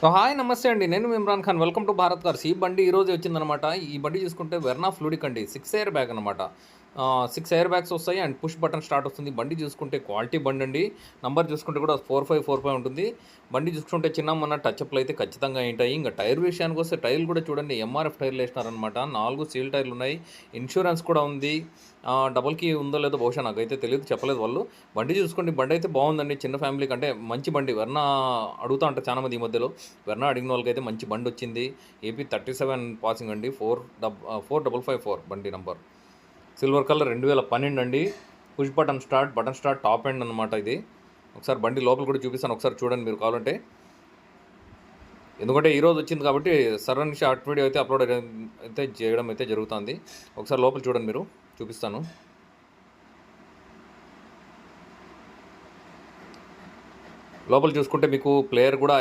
So hi నమస్తే అండి. నేను మీ Imran Khan. Welcome to Bharat cars. ఈ బండి ఈరోజే వచ్చిందనమాట. ఈ బండి చూసుకుంటే వెర్నా ఫ్లూడిక్ అండి. 6 ఎయిర్ బ్యాగ్ అనమాట. 6 ఎయిర్ బ్యాగ్స్ వస్తాయి అండ్ పుష్ బటన్ స్టార్ట్ వస్తుంది. బండి చూసుకుంటే క్వాలిటీ బండి అండి. నంబర్ చూసుకుంటే కూడా 4545 ఉంటుంది. బండి చూసుకుంటే చిన్న మొన్న టచ్అప్లు అయితే ఖచ్చితంగా ఉంటాయి. ఇంకా టైర్ విషయానికి వస్తే టైర్లు కూడా చూడండి ఎంఆర్ఎఫ్ టైర్లు వేసినారనమాట. 4 సీల్ టైర్లు ఉన్నాయి. ఇన్సూరెన్స్ కూడా ఉంది. డబుల్ కీ ఉందో లేదో బహుశా నాకైతే తెలియదు, చెప్పలేదు వాళ్ళు. బండి చూసుకోండి, బండి అయితే బాగుందండి. చిన్న ఫ్యామిలీకి అంటే మంచి బండి. వెర్నా అడుగుతా ఉంటారు చాలామంది ఈ మధ్యలో. వెర్నా అడిగిన వాళ్ళకైతే మంచి బండి వచ్చింది. ఏపీ 37 పాసింగ్ అండి. 4554 బండి నంబర్. సిల్వర్ కలర్ 2012 అండి. Push button start top end అనమాట ఇది. ఒకసారి బండి లోపల కూడా చూపిస్తాను, ఒకసారి చూడండి మీరు కావాలంటే. ఎందుకంటే ఈరోజు వచ్చింది కాబట్టి సడన్ షార్ట్ వీడియో అయితే అప్లోడ్ అయితే చేయడం అయితే జరుగుతుంది. ఒకసారి లోపల చూడండి, మీరు చూపిస్తాను. లోపల చూసుకుంటే మీకు ప్లేయర్ కూడా